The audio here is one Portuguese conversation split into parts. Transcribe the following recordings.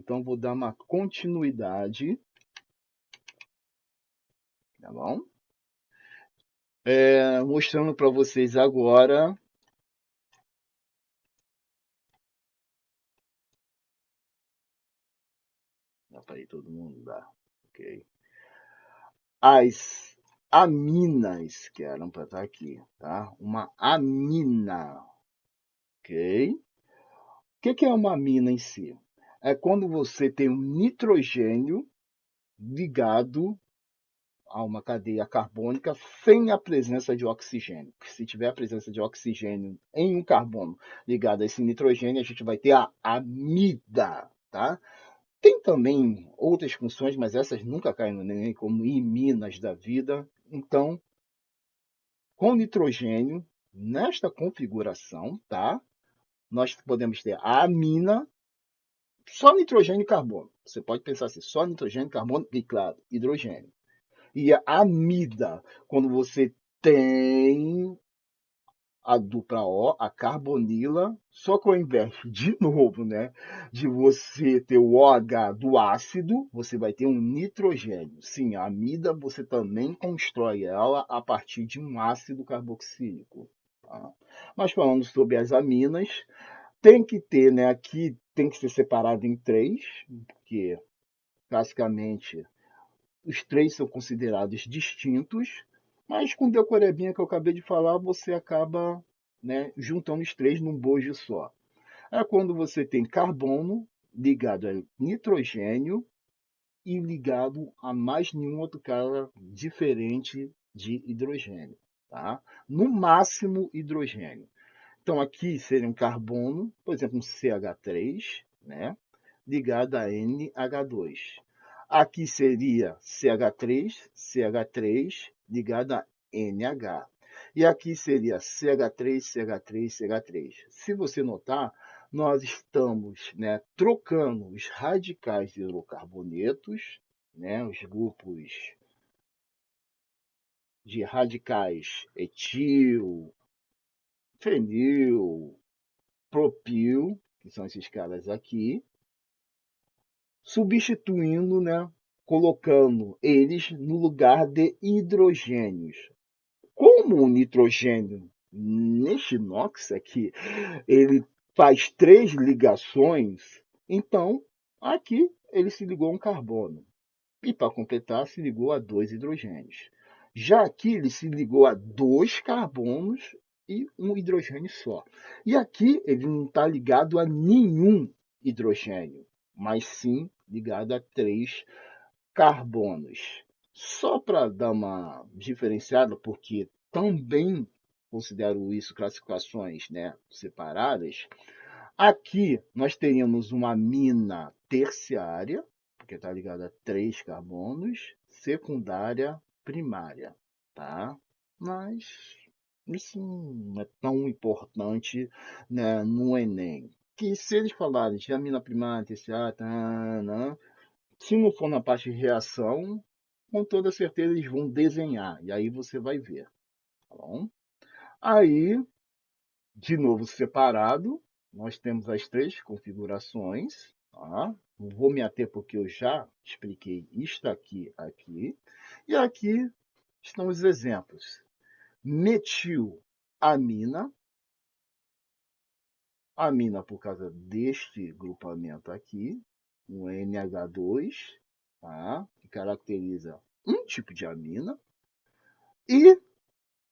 Então, vou dar uma continuidade, tá bom? Mostrando para vocês agora. Dá para ir todo mundo? Dá. Ok. As aminas, que eram para estar aqui, tá? Uma amina, ok? O que é uma amina em si? É quando você tem um nitrogênio ligado a uma cadeia carbônica sem a presença de oxigênio. Se tiver a presença de oxigênio em um carbono ligado a esse nitrogênio, a gente vai ter a amida, tá? Tem também outras funções, mas essas nunca caem no Enem, como iminas da vida. Então, com nitrogênio, nesta configuração, tá? Nós podemos ter a amina, só nitrogênio e carbono. Você pode pensar assim, só nitrogênio, carbono e, claro, hidrogênio. E a amida, quando você tem a dupla O, a carbonila, só que ao invés, de novo, né, de você ter o OH do ácido, você vai ter um nitrogênio. Sim, a amida você também constrói ela a partir de um ácido carboxílico. Tá? Mas falando sobre as aminas, tem que ter, né, aqui tem que ser separado em três, porque basicamente os três são considerados distintos, mas com decorebinha que eu acabei de falar, você acaba, né, juntando os três num bojo só. É quando você tem carbono ligado a nitrogênio e ligado a mais nenhum outro cara diferente de hidrogênio, tá? No máximo hidrogênio. Então aqui seria um carbono, por exemplo, um CH3, né? Ligado a NH2. Aqui seria CH3, CH3 ligado a NH. E aqui seria CH3, CH3, CH3. Se você notar, nós estamos, né, trocando os radicais de hidrocarbonetos, né, os grupos de radicais etil, fenil, propil, que são esses caras aqui, substituindo, né, colocando eles no lugar de hidrogênios. Como o nitrogênio, neste inox aqui, ele faz três ligações, então aqui ele se ligou a um carbono. E para completar, se ligou a dois hidrogênios. Já aqui ele se ligou a dois carbonos e um hidrogênio só. E aqui ele não está ligado a nenhum hidrogênio, mas sim ligado a três carbonos. Só para dar uma diferenciada, porque também considero isso classificações, né, separadas, aqui nós teríamos uma amina terciária, porque está ligada a três carbonos, secundária, primária, tá? Mas isso não é tão importante, né, no Enem. Que se eles falarem de amina primária, terciária, tá, né, se não for na parte de reação, com toda certeza eles vão desenhar, e aí você vai ver, tá bom? Aí, de novo separado, nós temos as três configurações, tá? Não vou me ater porque eu já expliquei isto aqui. E aqui estão os exemplos. Metilamina, amina por causa deste grupamento aqui, um NH2, tá? Que caracteriza um tipo de amina, e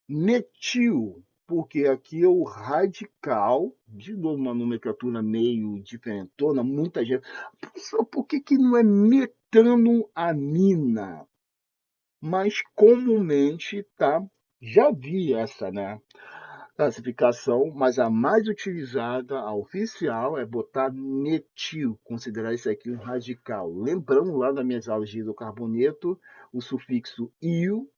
metil, porque aqui é o radical, de novo uma nomenclatura meio diferentona, muita gente. Por que não é metanoamina? Mas comumente, tá? Já vi essa, né, classificação, mas a mais utilizada, a oficial, é botar metil, considerar isso aqui um radical. Lembrando lá das minhas aulas de hidrocarboneto, o sufixo "io"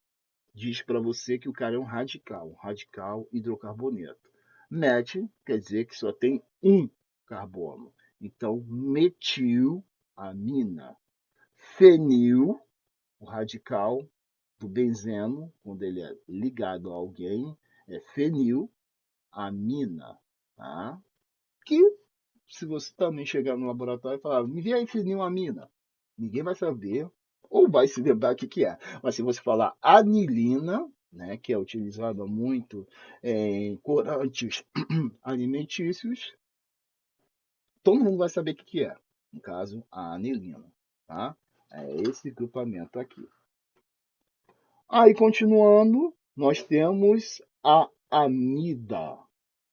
diz para você que o cara é um radical hidrocarboneto. Met quer dizer que só tem um carbono. Então, metilamina. Fenil, o radical do benzeno, quando ele é ligado a alguém, é fenilamina, tá? Que se você também chegar no laboratório e falar, me vê aí fenilmina, ninguém vai saber ou vai se lembrar o que que é. Mas se você falar anilina, né, que é utilizada muito em corantes alimentícios, todo mundo vai saber o que que é. No caso, a anilina, tá? É esse grupamento aqui. Aí, continuando, nós temos a amida,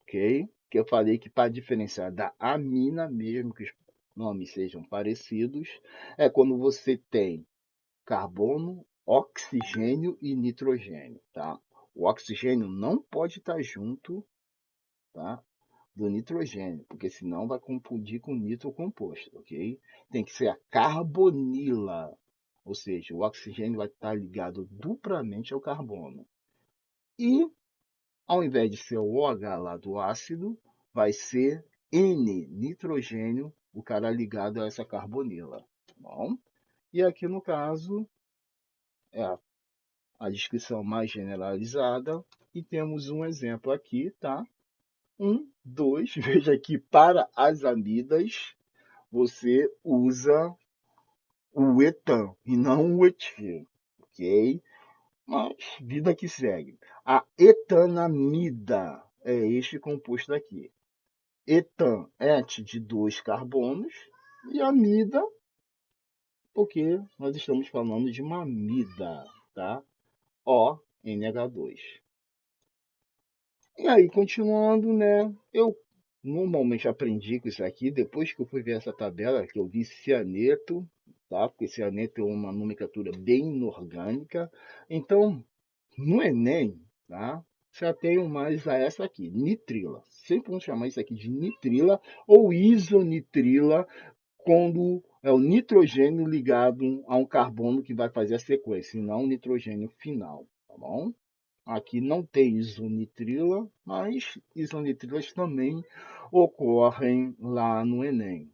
ok? Que eu falei que para diferenciar da amina, mesmo que os nomes sejam parecidos, é quando você tem carbono, oxigênio e nitrogênio, tá? O oxigênio não pode estar junto, tá, do nitrogênio, porque senão vai confundir com nitro composto, ok? Tem que ser a carbonila, ou seja, o oxigênio vai estar ligado duplamente ao carbono. E, ao invés de ser o OH lá do ácido, vai ser N-nitrogênio, o cara ligado a essa carbonila, tá bom? E aqui no caso, é a descrição mais generalizada, e temos um exemplo aqui, tá? 1, 2, veja que para as amidas você usa o etan e não o etil, ok? Mas vida que segue. A etanamida é este composto aqui. Etan, et de 2 carbonos, e amida, porque nós estamos falando de uma amida, tá? O, NH2. E aí, continuando, né? Eu normalmente aprendi com isso aqui, depois que eu fui ver essa tabela, que eu vi cianeto, tá? Porque cianeto é uma nomenclatura bem inorgânica. Então, no Enem, tá? Já tenho mais a essa aqui, nitrila. Sempre vamos chamar isso aqui de nitrila ou isonitrila, quando é o nitrogênio ligado a um carbono que vai fazer a sequência, e não o nitrogênio final, tá bom? Aqui não tem isonitrila, mas isonitrilas também ocorrem lá no Enem.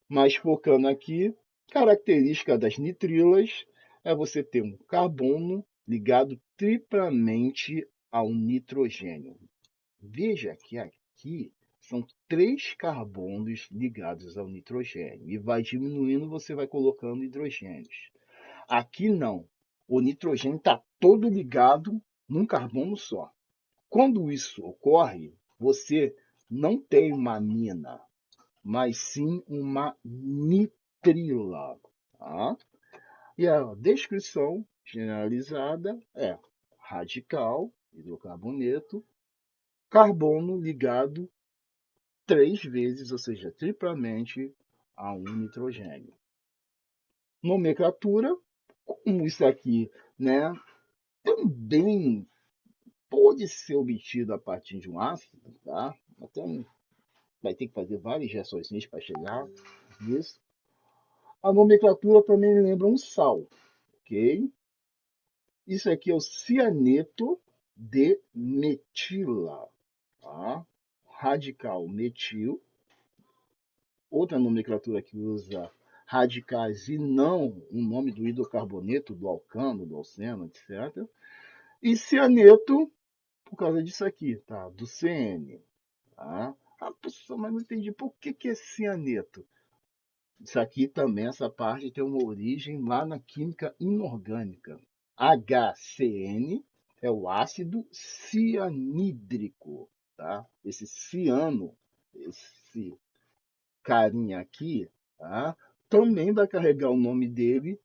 Mas focando aqui, característica das nitrilas é você ter um carbono ligado triplamente ao nitrogênio. Veja que aqui são 3 carbonos ligados ao nitrogênio e vai diminuindo, você vai colocando hidrogênios. Aqui não. O nitrogênio está todo ligado num carbono só. Quando isso ocorre, você não tem uma amina, mas sim uma nitrila. Tá? E a descrição generalizada é radical, hidrocarboneto, carbono ligado 3 vezes, ou seja, triplamente a um nitrogênio. Nomenclatura, como isso aqui, né, também pode ser obtido a partir de um ácido, tá? Então, vai ter que fazer várias reações para chegar nisso. A nomenclatura também lembra um sal, ok? Isso aqui é o cianeto de metila, tá? Radical metil. Outra nomenclatura que usa radicais e não o nome do hidrocarboneto, do alcano, do alceno, etc. E cianeto, por causa disso aqui, tá? Do CN. Tá? Ah, pessoal, mas não entendi por que é cianeto. Isso aqui também, essa parte tem uma origem lá na química inorgânica. HCN é o ácido cianídrico, tá? Esse ciano, esse carinha aqui, tá? Também vai carregar o nome dele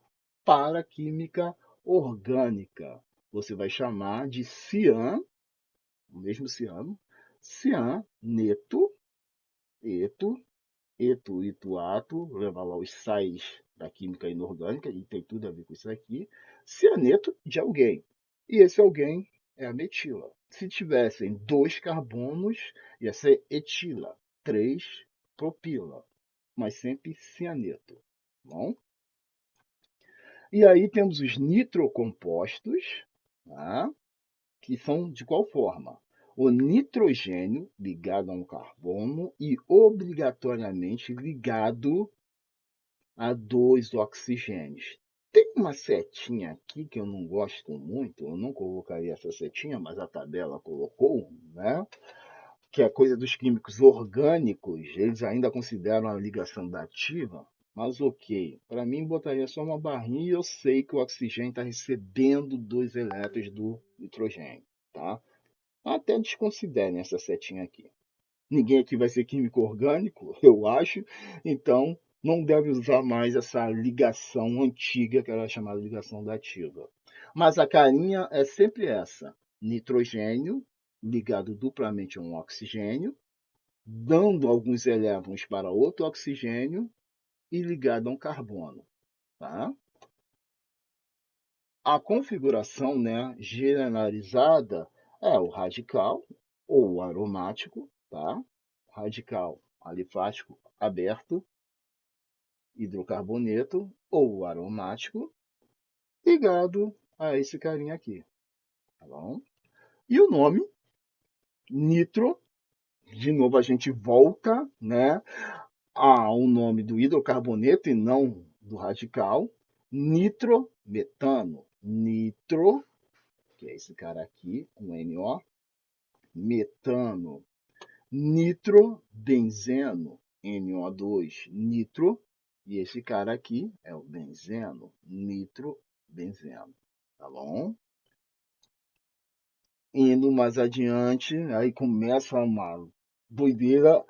para a química orgânica. Você vai chamar de cian, o mesmo ciano, cianeto, eto, ituato, leva lá os sais da química inorgânica, e tem tudo a ver com isso aqui, cianeto de alguém. E esse alguém é a metila. Se tivessem 2 carbonos, ia ser etila, 3 propila, mas sempre cianeto. Bom? E aí temos os nitrocompostos, tá? Que são de qual forma? O nitrogênio ligado a um carbono e obrigatoriamente ligado a 2 oxigênios. Tem uma setinha aqui que eu não gosto muito, eu não colocaria essa setinha, mas a tabela colocou, né? que é coisa dos químicos orgânicos, eles ainda consideram a ligação dativa, mas ok. Para mim, botaria só uma barrinha e eu sei que o oxigênio está recebendo 2 elétrons do nitrogênio, tá? Até desconsiderem essa setinha aqui. Ninguém aqui vai ser químico orgânico, eu acho, então não deve usar mais essa ligação antiga, que era chamada ligação dativa. Mas a carinha é sempre essa: nitrogênio ligado duplamente a um oxigênio, dando alguns elétrons para outro oxigênio e ligado a um carbono. Tá? A configuração, né, generalizada é o radical ou o aromático, tá? Radical alifático aberto, hidrocarboneto ou aromático, ligado a esse carinha aqui, tá bom? E o nome, nitro, de novo a gente volta, né, ao nome do hidrocarboneto e não do radical, nitrometano. Nitro, que é esse cara aqui, um NO, metano, nitrobenzeno, NO2, nitro, e esse cara aqui é o benzeno, nitrobenzeno, tá bom? Indo mais adiante, aí começa uma doideira.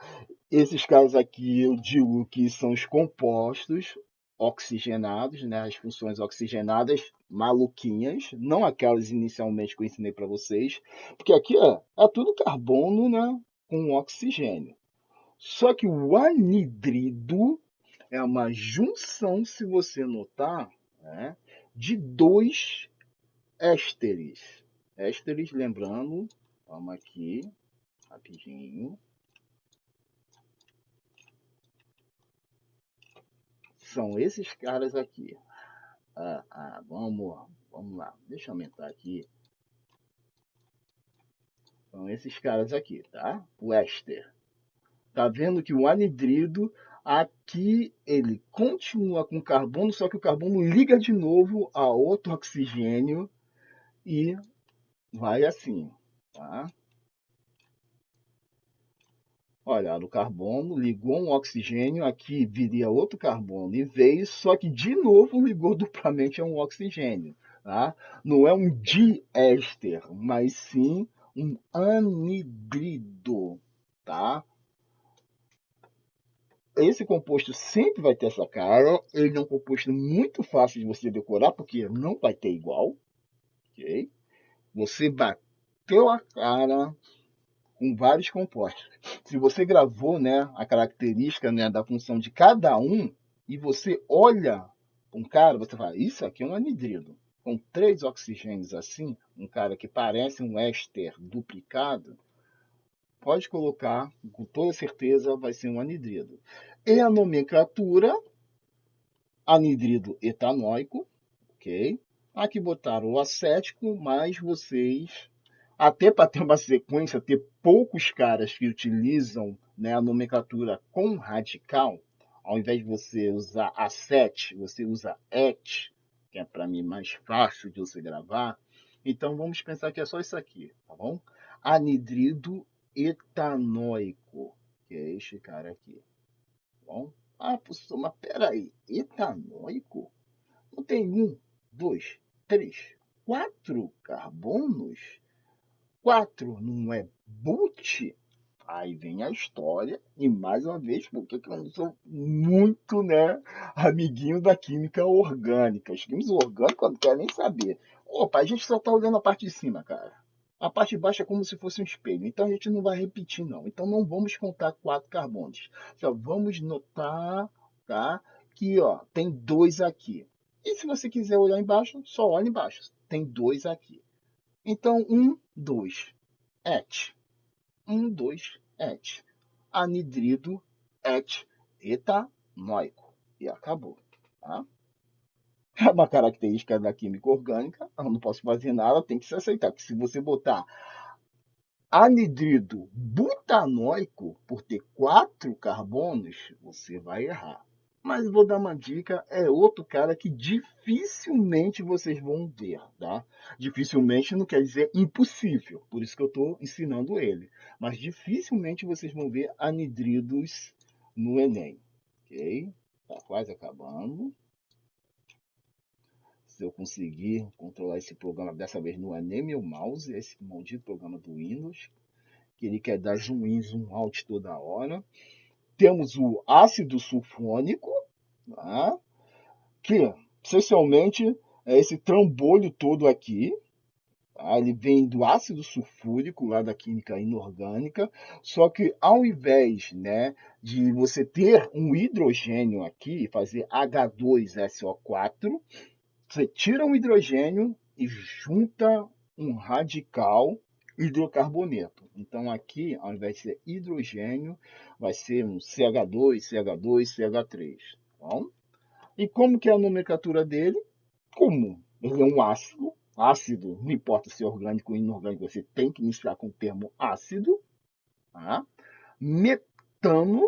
Esses caras aqui eu digo que são os compostos oxigenados, né? As funções oxigenadas maluquinhas, não aquelas inicialmente que eu ensinei para vocês, porque aqui é tudo carbono, né? Com oxigênio. Só que o anidrido é uma junção, se você notar, né? De dois ésteres. Ésteres, lembrando, vamos aqui, rapidinho. São esses caras aqui. Vamos lá. Deixa eu aumentar aqui. São esses caras aqui, tá? O éster. Tá vendo que o anidrido aqui ele continua com carbono, só que o carbono liga de novo a outro oxigênio e vai assim, tá? Olha, o carbono ligou um oxigênio, aqui viria outro carbono e veio, só que de novo ligou duplamente a um oxigênio. Tá? Não é um diéster, mas sim um anidrido. Tá? Esse composto sempre vai ter essa cara. Ele é um composto muito fácil de você decorar, porque não vai ter igual. Okay? Você bateu a cara com vários compostos. Se você gravou, né, a característica, né, da função de cada um e você olha um cara, você fala, isso aqui é um anidrido. Com 3 oxigênios assim, um cara que parece um éster duplicado, pode colocar, com toda certeza, vai ser um anidrido. E a nomenclatura, anidrido etanóico, ok? Aqui botaram o acético, mas vocês, até para ter uma sequência, ter poucos caras que utilizam, né, a nomenclatura com radical, ao invés de você usar acet, você usa et, que é para mim mais fácil de você gravar. Então vamos pensar que é só isso aqui, tá bom? Anidrido etanóico, que é este cara aqui, tá bom? Ah, professor, mas peraí, etanóico? Não tem 2, 3, 4 carbonos? 4 não é but? Aí vem a história, e mais uma vez, porque eu não sou muito, né, amiguinho da química orgânica. Os químicos orgânicos eu não quero nem saber. Opa, a gente só está olhando a parte de cima, cara. A parte de baixo é como se fosse um espelho, então a gente não vai repetir, não. Então não vamos contar 4 carbonos. Só vamos notar, tá, que ó, tem 2 aqui. E se você quiser olhar embaixo, só olha embaixo. Tem 2 aqui. Então, 2. Et. 2, et. Anidrido, et, etanóico. E acabou. Tá? É uma característica da química orgânica, eu não posso fazer nada, tem que se aceitar. Que se você botar anidrido butanóico, por ter 4 carbonos, você vai errar. Mas vou dar uma dica, é outro cara que dificilmente vocês vão ver, tá? Dificilmente não quer dizer impossível, por isso que eu estou ensinando ele. Mas dificilmente vocês vão ver anidridos no Enem, ok? Tá quase acabando. Se eu conseguir controlar esse programa, dessa vez não é nem meu mouse, é esse maldito programa do Windows, que ele quer dar zoom in, zoom out toda hora. Temos o ácido sulfônico, tá? Que essencialmente é esse trambolho todo aqui, tá? Ele vem do ácido sulfúrico, lá da química inorgânica, só que ao invés, né, de você ter um hidrogênio aqui, fazer H2SO4, você tira um hidrogênio e junta um radical hidrocarboneto. Então aqui, ao invés de ser hidrogênio, vai ser um CH2, CH2, CH3. Tá bom? E como que é a nomenclatura dele? Como ele é um ácido, ácido, não importa se é orgânico ou inorgânico, você tem que iniciar com o termo ácido. Tá? Metano,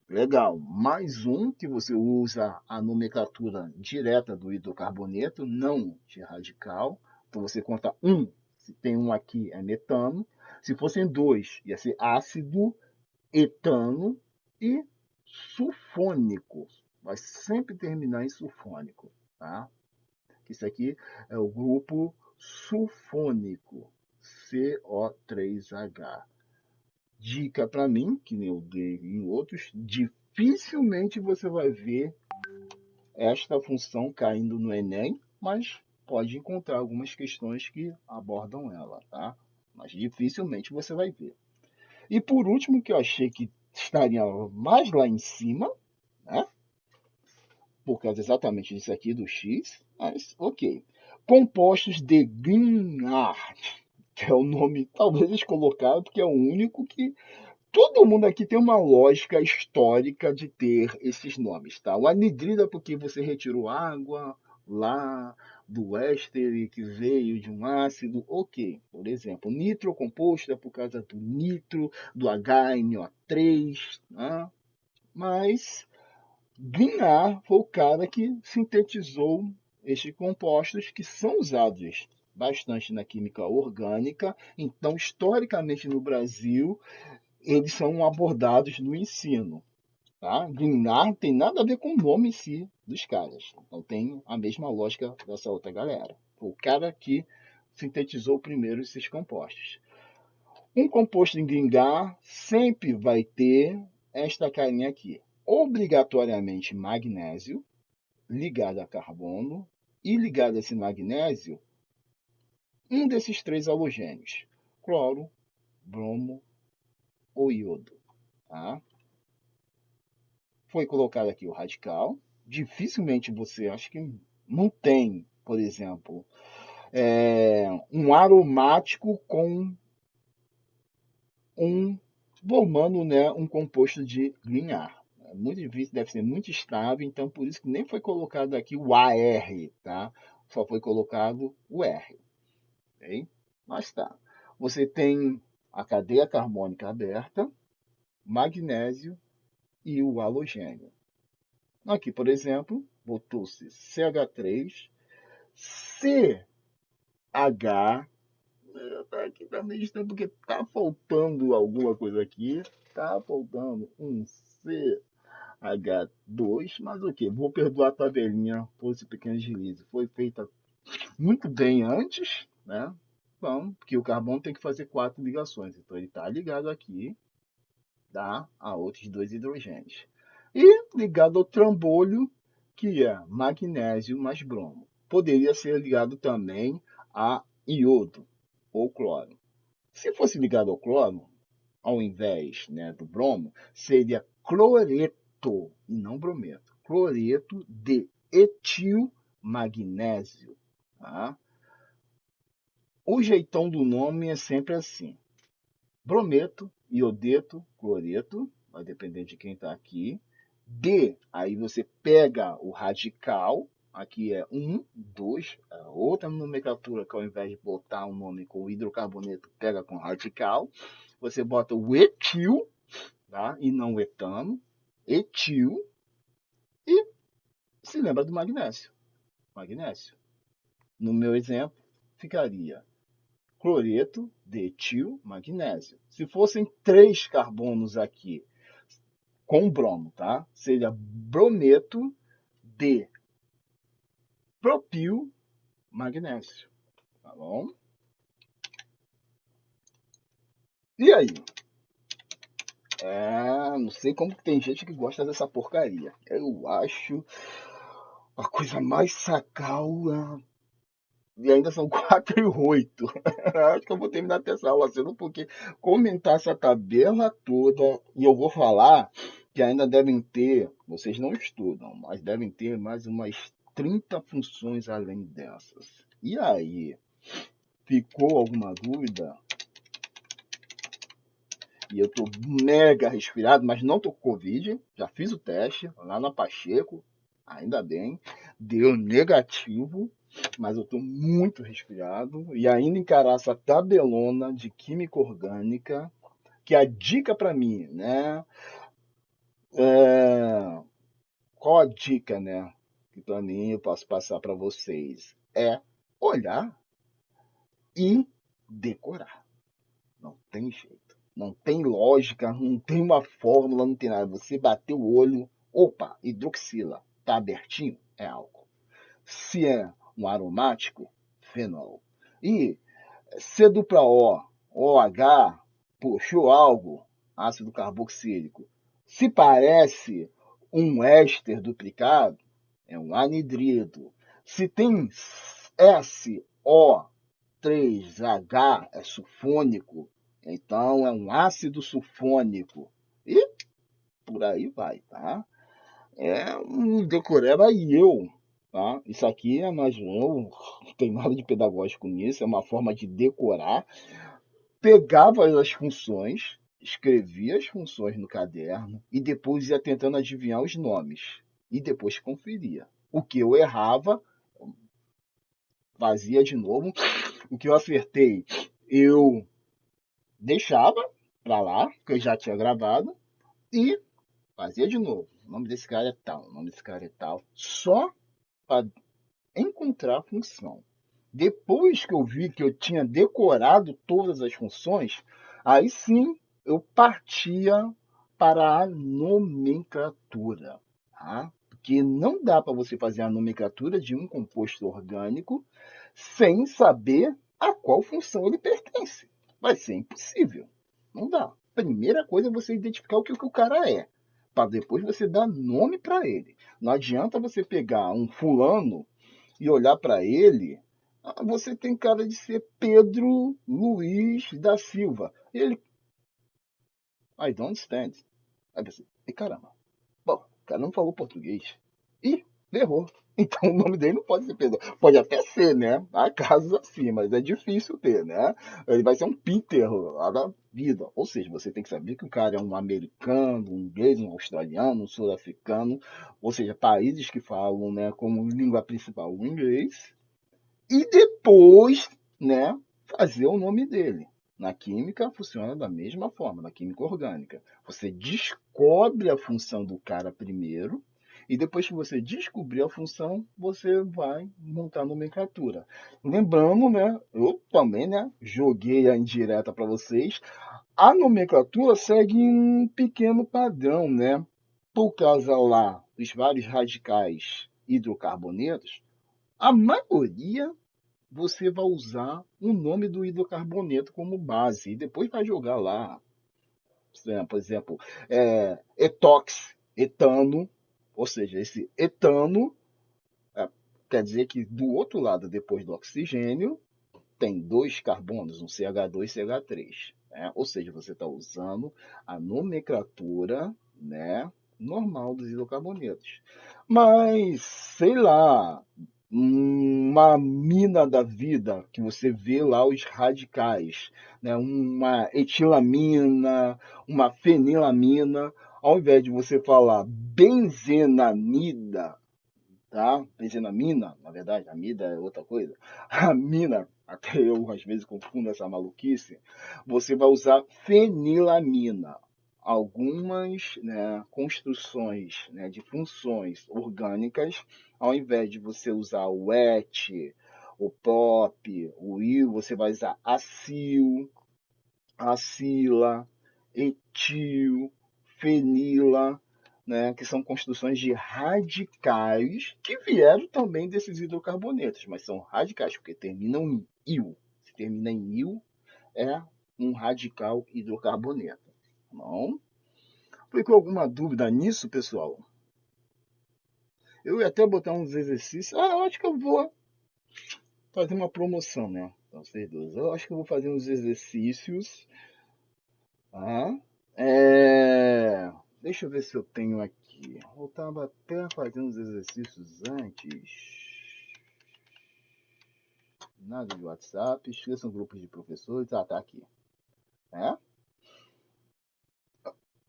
legal. Mais um que você usa a nomenclatura direta do hidrocarboneto, não de radical. Então você conta um, se tem um aqui é metano. Se fossem dois, ia ser ácido, etano e sulfônico. Vai sempre terminar em sulfônico, tá? Isso aqui é o grupo sulfônico, CO3H. Dica para mim, que nem eu dei em outros, dificilmente você vai ver esta função caindo no Enem, mas pode encontrar algumas questões que abordam ela, tá? Mas dificilmente você vai ver. E por último, que eu achei que estaria mais lá em cima, né? Por causa exatamente disso aqui do X, mas ok. Compostos de Grignard, que é o nome talvez eles colocaram, porque é o único que todo mundo aqui tem uma lógica histórica de ter esses nomes, tá? O anidrido é porque você retirou água lá do éster que veio de um ácido, ok. Por exemplo, nitro composto é por causa do nitro, do HNO3, né? Mas Grignard foi o cara que sintetizou estes compostos que são usados bastante na química orgânica. Então, historicamente no Brasil, eles são abordados no ensino. Tá? Grignard não tem nada a ver com o nome em si dos caras. Então tem a mesma lógica dessa outra galera. Foi o cara que sintetizou primeiro esses compostos. Um composto em Grignard sempre vai ter esta carinha aqui. Obrigatoriamente magnésio, ligado a carbono, e ligado a esse magnésio, um desses três halogênios: cloro, bromo ou iodo. Tá? Foi colocado aqui o radical. Dificilmente você, acho que não tem, por exemplo, um aromático com um formando, né, um composto de Grignard. É muito difícil, deve ser muito estável, então por isso que nem foi colocado aqui o AR, tá? Só foi colocado o R, ok? Mas tá. Você tem a cadeia carbônica aberta, magnésio e o halogênio. Aqui, por exemplo, botou-se CH3, CH. Aqui tá meio estranho porque tá faltando alguma coisa aqui. Tá faltando um CH2, mas o que? Vou perdoar a tabelinha por esse pequeno deslize. Foi feita muito bem antes, né? Bom, porque o carbono tem que fazer quatro ligações. Então ele está ligado aqui, tá? A outros dois hidrogênios. E ligado ao trambolho, que é magnésio mais bromo. Poderia ser ligado também a iodo ou cloro. Se fosse ligado ao cloro, ao invés, né, do bromo, seria cloreto e não brometo. Cloreto de etil magnésio. Tá? O jeitão do nome é sempre assim: brometo, iodeto, cloreto, vai depender de quem está aqui. D, aí você pega o radical, aqui é 1, 2, outra nomenclatura que ao invés de botar um nome com hidrocarboneto, pega com radical. Você bota o etil, tá? E não o etano, etil, E se lembra do magnésio. Magnésio. No meu exemplo, ficaria cloreto de etil magnésio. Se fossem 3 carbonos aqui com bromo, tá? Seria brometo de propil magnésio, tá bom? E aí? Não sei como que tem gente que gosta dessa porcaria. Eu acho a coisa mais sacal. E ainda são 4 e 8. Acho que eu vou terminar essa aula cedo, porque comentar essa tabela toda, e eu vou falar que ainda devem ter, vocês não estudam, mas devem ter mais umas 30 funções além dessas. E aí, ficou alguma dúvida? E eu tô mega resfriado, mas não tô com Covid. Já fiz o teste lá na Pacheco, ainda bem. Deu negativo, mas eu tô muito resfriado. E ainda encarar essa tabelona de química orgânica, que a dica para mim, né? Qual a dica, né? Que para mim eu posso passar para vocês? É olhar e decorar. Não tem jeito. Não tem lógica, não tem uma fórmula, não tem nada. Você bateu o olho, opa, hidroxila, tá abertinho? É álcool. Se é um aromático, fenol. E C dupla O, OH, puxou algo, ácido carboxílico. Se parece um éster duplicado, é um anidrido. Se tem SO3H, é sulfônico, então é um ácido sulfônico. E por aí vai, tá? É um decoreba e eu, tá? Isso aqui é mais um, não tem nada de pedagógico nisso, é uma forma de decorar. Pegava as funções, escrevia as funções no caderno e depois ia tentando adivinhar os nomes. E depois conferia. O que eu errava, fazia de novo. O que eu acertei, eu deixava para lá, que eu já tinha gravado, e fazia de novo. O nome desse cara é tal, o nome desse cara é tal. Só para encontrar a função. Depois que eu vi que eu tinha decorado todas as funções, aí sim eu partia para a nomenclatura. Tá? Porque não dá para você fazer a nomenclatura de um composto orgânico sem saber a qual função ele pertence. Vai ser impossível. Não dá. Primeira coisa é você identificar o que o cara é, para depois você dar nome para ele. Não adianta você pegar um fulano e olhar para ele, você tem cara de ser Pedro Luiz da Silva. Ele, I don't stand. Aí você, e caramba, bom, o cara não falou português. Ih, errou. Então o nome dele não pode ser Pedro. Pode até ser, né? Há casos assim, mas é difícil ter, né? Ele vai ser um Peter lá da vida. Ou seja, você tem que saber que o cara é um americano, um inglês, um australiano, um sul-africano. Ou seja, países que falam, né, como língua principal o inglês e depois, né, fazer o nome dele. Na química funciona da mesma forma, na química orgânica. Você descobre a função do cara primeiro e depois que você descobrir a função, você vai montar a nomenclatura. Lembrando, né, eu também, né, joguei a indireta para vocês. A nomenclatura segue um pequeno padrão, né? Por causa lá dos vários radicais hidrocarbonetos, a maioria você vai usar o nome do hidrocarboneto como base e depois vai jogar lá, por exemplo, etox, etano, ou seja, esse etano é, quer dizer que do outro lado, depois do oxigênio, tem 2 carbonos, um CH2 e CH3. Né? Ou seja, você está usando a nomenclatura, né, normal dos hidrocarbonetos. Mas, sei lá, uma mina da vida, que você vê lá os radicais, né, uma etilamina, uma fenilamina, ao invés de você falar benzenamida, tá? Benzenamina, na verdade, amida é outra coisa. Amina, até eu às vezes confundo essa maluquice. Você vai usar fenilamina. algumas, né, construções, né, de funções orgânicas, ao invés de você usar o et, o prop, o il, você vai usar acil, acila, etil, fenila, né, que são construções de radicais que vieram também desses hidrocarbonetos, mas são radicais porque terminam em il. Se termina em il, é um radical hidrocarboneto. Não? Ficou alguma dúvida nisso, pessoal? Eu ia até botar uns exercícios. Eu acho que eu vou fazer uma promoção, né? Então, vocês dois. Eu acho que eu vou fazer uns exercícios. Tá? Deixa eu ver se eu tenho aqui. Eu estava até fazendo os exercícios antes. Nada de WhatsApp. Esqueçam grupos de professores. Tá aqui. É?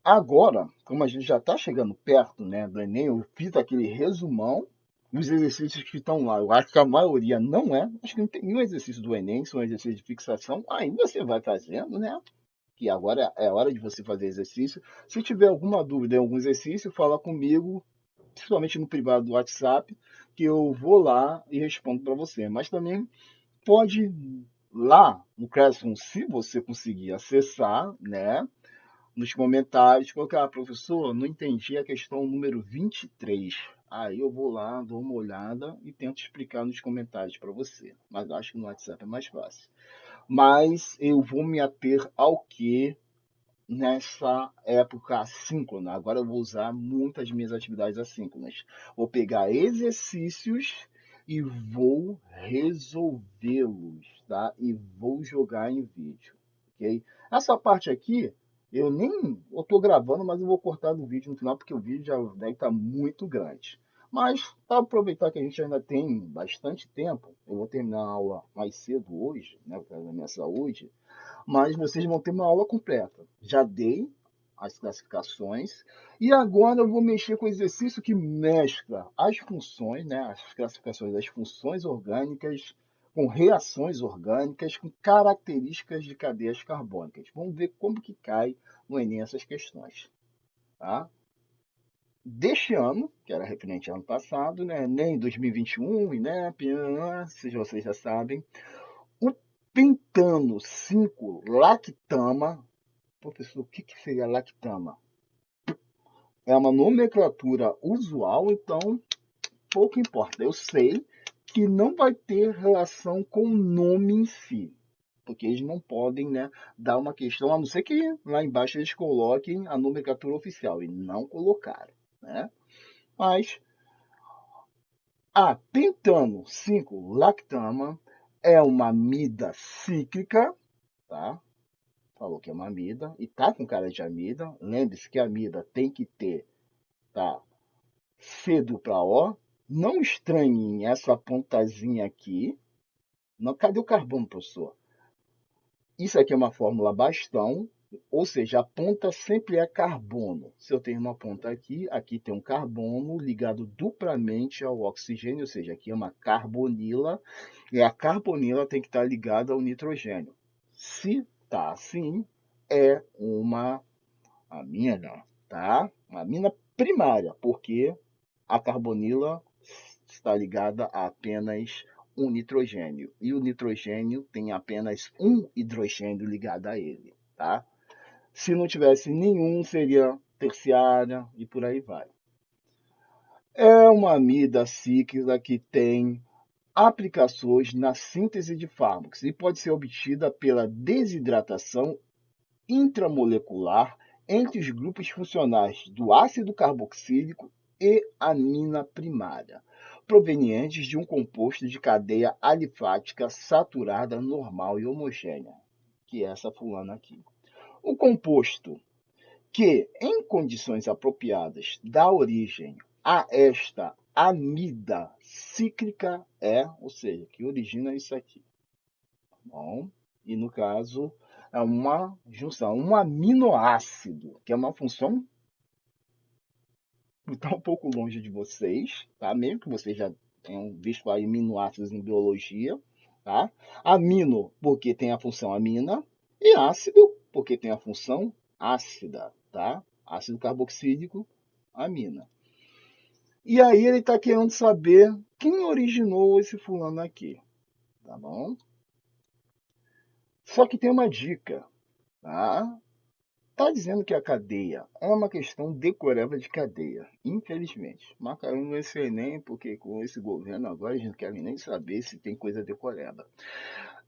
Agora, como a gente já está chegando perto, né, do Enem, eu fiz aquele resumão dos exercícios que estão lá. Eu acho que a maioria não é. Acho que não tem nenhum exercício do Enem, são exercícios de fixação. Aí você vai fazendo, né? Que agora é hora de você fazer exercício. Se tiver alguma dúvida em algum exercício, fala comigo, principalmente no privado do WhatsApp, que eu vou lá e respondo para você. Mas também pode lá no Classroom, se você conseguir acessar, né? Nos comentários, colocar, professor, não entendi a questão número 23. Aí eu vou lá, dou uma olhada e tento explicar nos comentários para você. Mas acho que no WhatsApp é mais fácil. Mas eu vou me ater ao que nessa época assíncrona. Agora eu vou usar muitas minhas atividades assíncronas. Vou pegar exercícios e vou resolvê-los, tá? E vou jogar em vídeo, ok? Essa parte aqui, eu tô gravando, mas eu vou cortar do vídeo no final, porque o vídeo já deve estar muito grande. Mas, para aproveitar que a gente ainda tem bastante tempo, eu vou terminar a aula mais cedo hoje, né, por causa da minha saúde, mas vocês vão ter uma aula completa. Já dei as classificações e agora eu vou mexer com o exercício que mescla as funções, né, as classificações das funções orgânicas com reações orgânicas, com características de cadeias carbônicas. Vamos ver como que cai no Enem essas questões. Tá? Deste ano, que era referente ao ano passado, né, Enem 2021, INEP, se vocês já sabem, o pentano 5 lactama. Professor, o que seria lactama? É uma nomenclatura usual, então pouco importa. Eu sei que não vai ter relação com o nome em si, porque eles não podem, né, dar uma questão, a não ser que lá embaixo eles coloquem a nomenclatura oficial, e não colocaram, né? Mas a pentano 5 lactama é uma amida cíclica, tá? Falou que é uma amida e tá com cara de amida. Lembre-se que a amida tem que ter, tá, C dupla O. Não estranhem essa pontazinha aqui. Não, cadê o carbono, professor? Isso aqui é uma fórmula bastão, ou seja, a ponta sempre é carbono. Se eu tenho uma ponta aqui, aqui tem um carbono ligado duplamente ao oxigênio, ou seja, aqui é uma carbonila, e a carbonila tem que estar ligada ao nitrogênio. Se tá assim, é uma amina, tá? Uma amina primária, porque a carbonila está ligada a apenas um nitrogênio. E o nitrogênio tem apenas um hidrogênio ligado a ele, tá? Se não tivesse nenhum, seria terciária e por aí vai. É uma amida cíclica que tem aplicações na síntese de fármacos e pode ser obtida pela desidratação intramolecular entre os grupos funcionais do ácido carboxílico e amina primária, provenientes de um composto de cadeia alifática saturada normal e homogênea, que é essa fulana aqui. O composto que, em condições apropriadas, dá origem a esta amida cíclica ou seja, que origina isso aqui. Bom, e no caso é uma junção, um aminoácido, que é uma função que está um pouco longe de vocês, tá? Mesmo que vocês já tenham visto aí aminoácidos em biologia, tá? Amino, porque tem a função amina, e ácido, porque tem a função ácida, tá? Ácido carboxílico, amina. E aí ele está querendo saber quem originou esse fulano aqui, tá bom? Só que tem uma dica, tá? Tá dizendo que a cadeia é uma questão decoreba de cadeia, infelizmente. Marcaram no esse Enem, porque com esse governo agora eles não querem nem saber se tem coisa decoreba.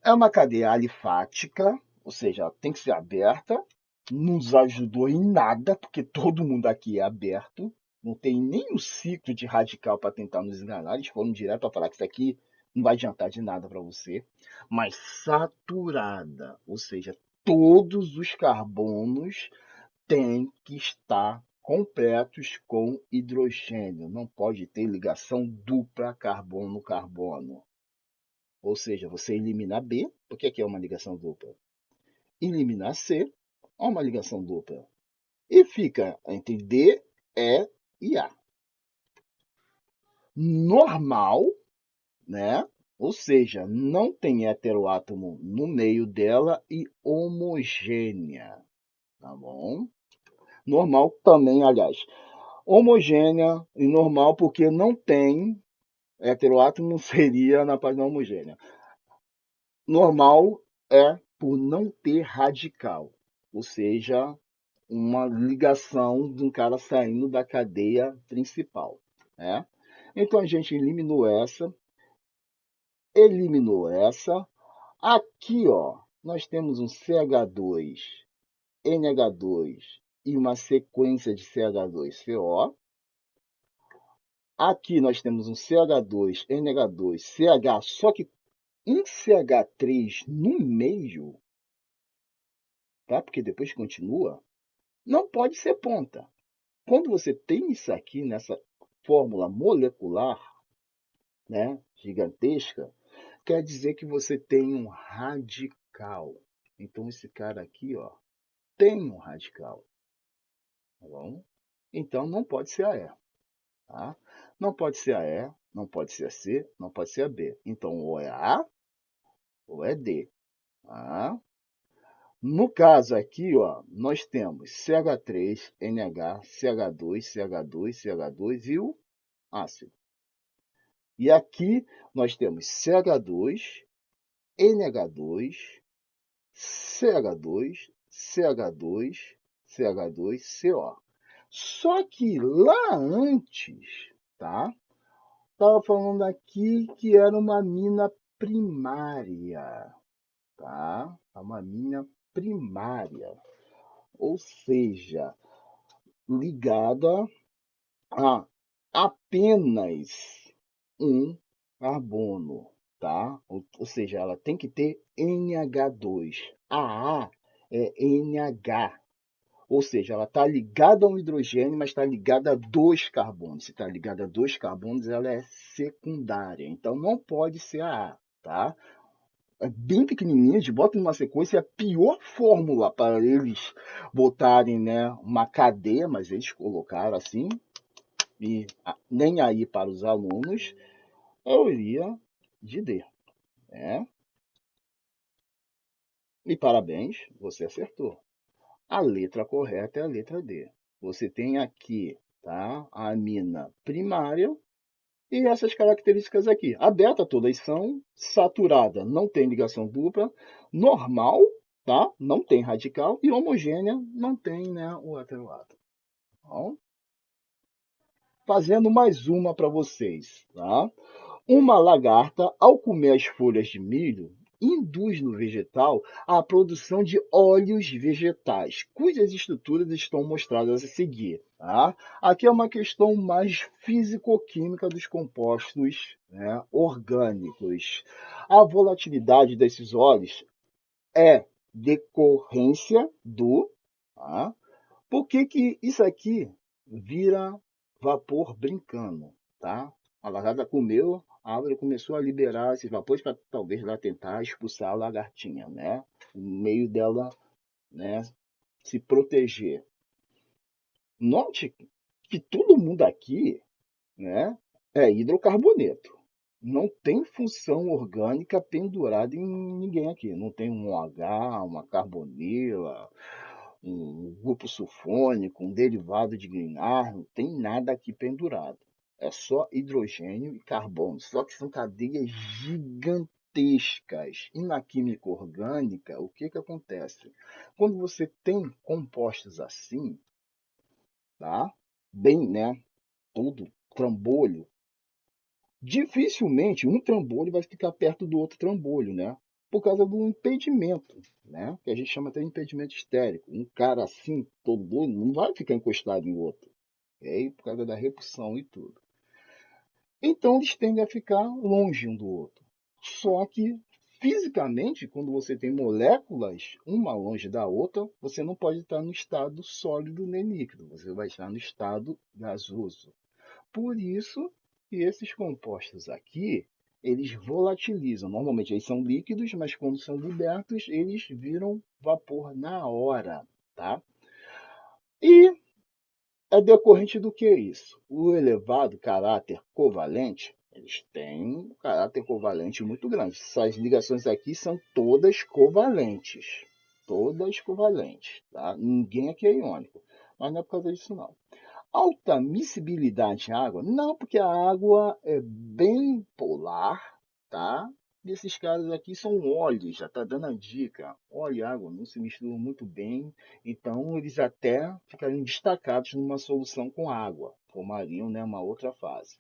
É uma cadeia alifática, ou seja, ela tem que ser aberta. Não nos ajudou em nada, porque todo mundo aqui é aberto. Não tem nem um ciclo de radical para tentar nos enganar. Eles foram direto para falar que isso aqui não vai adiantar de nada para você. Mas saturada, ou seja, todos os carbonos têm que estar completos com hidrogênio. Não pode ter ligação dupla carbono-carbono. Ou seja, você elimina B, porque aqui é uma ligação dupla. Eliminar C, é uma ligação dupla. E fica entre D, E e A. Normal, né? Ou seja, não tem heteroátomo no meio dela e homogênea, tá bom? Normal também, aliás. Homogênea e normal porque não tem heteroátomo, seria na página homogênea. Normal é por não ter radical, ou seja, uma ligação de um cara saindo da cadeia principal, né? Então a gente eliminou essa. Aqui, ó, nós temos um CH2, NH2 e uma sequência de CH2CO. Aqui nós temos um CH2, NH2, CH, só que um CH3 no meio, tá? Porque depois continua, não pode ser ponta. Quando você tem isso aqui nessa fórmula molecular, né, gigantesca, quer dizer que você tem um radical. Então esse cara aqui, ó, tem um radical, tá bom? Então não pode ser a E, tá? Não pode ser a E, não pode ser a C, não pode ser a B. Então ou é A ou é D, tá? No caso aqui, ó, nós temos CH3, NH, CH2, CH2, CH2 e o ácido. E aqui nós temos CH2, NH2, CH2, CH2, CH2, CO. Só que lá antes, tá? Estava falando aqui que era uma mina primária, tá? Uma mina primária, ou seja, ligada a apenas um carbono, tá? Ou seja, ela tem que ter NH2. A A é NH, ou seja, ela está ligada a um hidrogênio, mas está ligada a dois carbonos. Se está ligada a dois carbonos, ela é secundária. Então, não pode ser a A, tá? É bem pequenininha, eles botam numa sequência, é a pior fórmula para eles botarem, né, uma cadeia, mas eles colocaram assim, e nem aí para os alunos, eu iria de D, né? E parabéns, você acertou. A letra correta é a letra D. Você tem aqui, tá, a amina primária e essas características aqui. A beta todas são saturada, não tem ligação dupla, normal, tá? Não tem radical e homogênea não tem, né, o heteroátomo. Bom, fazendo mais uma para vocês, tá? Uma lagarta, ao comer as folhas de milho, induz no vegetal a produção de óleos vegetais, cujas estruturas estão mostradas a seguir. Tá? Aqui é uma questão mais físico-química dos compostos, né, orgânicos. A volatilidade desses óleos é decorrência do... Tá? Por que que isso aqui vira vapor brincando? Tá? A lagarta comeu, a árvore começou a liberar esses vapores para talvez lá tentar expulsar a lagartinha, né? No meio dela, né, se proteger. Note que todo mundo aqui, né, é hidrocarboneto. Não tem função orgânica pendurada em ninguém aqui. Não tem um OH, uma carbonila, um grupo sulfônico, um derivado de Grignard, não tem nada aqui pendurado. É só hidrogênio e carbono, só que são cadeias gigantescas. E na química orgânica, o que acontece? Quando você tem compostos assim, tá? Bem, né? Tudo trambolho. Dificilmente um trambolho vai ficar perto do outro trambolho, né? Por causa do impedimento, né? Que a gente chama até de impedimento estérico. Um cara assim, todo doido, não vai ficar encostado em outro, ok? Por causa da repulsão e tudo. Então eles tendem a ficar longe um do outro. Só que fisicamente, quando você tem moléculas uma longe da outra, você não pode estar no estado sólido nem líquido, você vai estar no estado gasoso. Por isso que esses compostos aqui, eles volatilizam. Normalmente eles são líquidos, mas quando são libertos, eles viram vapor na hora, tá? E é decorrente do que isso? O elevado caráter covalente, eles têm um caráter covalente muito grande. Essas ligações aqui são todas covalentes. Todas covalentes, tá? Ninguém aqui é iônico. Mas não é por causa disso, não. Alta miscibilidade em água? Não, porque a água é bem polar, tá? E esses caras aqui são óleos, já tá dando a dica. Óleo e água não se misturam muito bem, então eles até ficariam destacados numa solução com água, formariam, né, uma outra fase.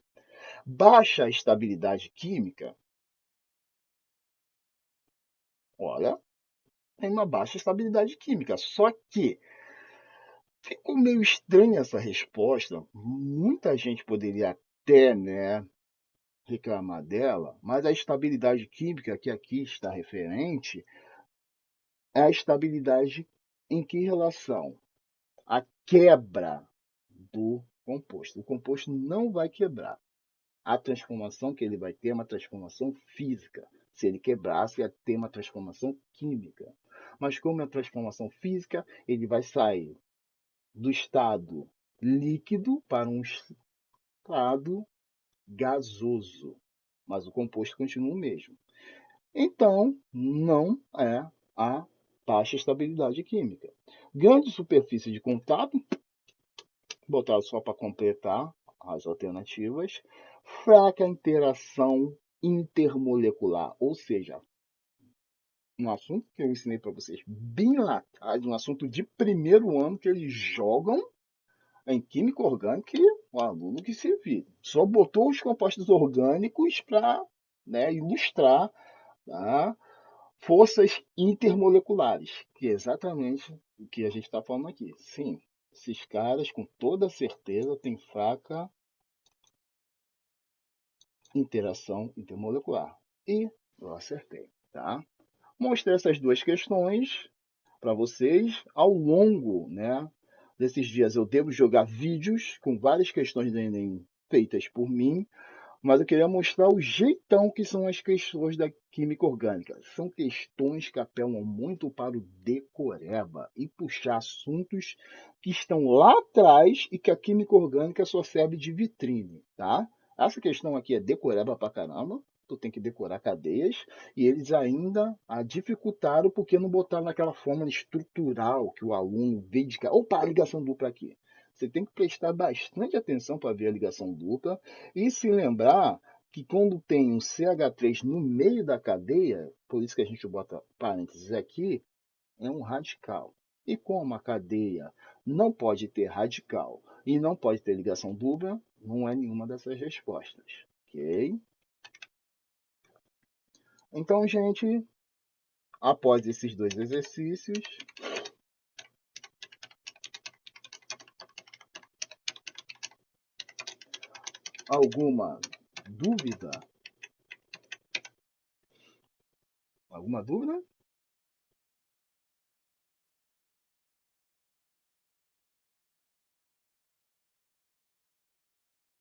Baixa estabilidade química, olha, tem uma baixa estabilidade química, só que ficou meio estranha essa resposta. Muita gente poderia até, né, reclamar dela, mas a estabilidade química que aqui está referente é a estabilidade em que relação? A quebra do composto. O composto não vai quebrar. A transformação que ele vai ter é uma transformação física. Se ele quebrasse, ia ter uma transformação química. Mas como é uma transformação física, ele vai sair do estado líquido para um estado gasoso. Mas o composto continua o mesmo. Então, não é a baixa estabilidade química. Grande superfície de contato, botaram só para completar as alternativas. Fraca interação intermolecular, ou seja, um assunto que eu ensinei para vocês bem lá atrás, um assunto de primeiro ano que eles jogam em química orgânica e o aluno que se vira. Só botou os compostos orgânicos para, né, ilustrar, tá? Forças intermoleculares, que é exatamente o que a gente está falando aqui. Sim, esses caras, com toda certeza, têm fraca interação intermolecular. E eu acertei, tá? Mostrei essas duas questões para vocês. Ao longo, né, desses dias eu devo jogar vídeos com várias questões do Enem feitas por mim, mas eu queria mostrar o jeitão que são as questões da química orgânica. São questões que apelam muito para o decoreba e puxar assuntos que estão lá atrás e que a química orgânica só serve de vitrine, tá? Essa questão aqui é decoreba pra caramba. Tu tem que decorar cadeias e eles ainda a dificultaram porque não botaram naquela forma estrutural que o aluno vê de cá. Opa, a ligação dupla aqui. Você tem que prestar bastante atenção para ver a ligação dupla e se lembrar que quando tem um CH3 no meio da cadeia, por isso que a gente bota parênteses aqui, é um radical. E como a cadeia não pode ter radical e não pode ter ligação dupla, não é nenhuma dessas respostas. Ok? Então, gente, após esses dois exercícios, alguma dúvida? Alguma dúvida?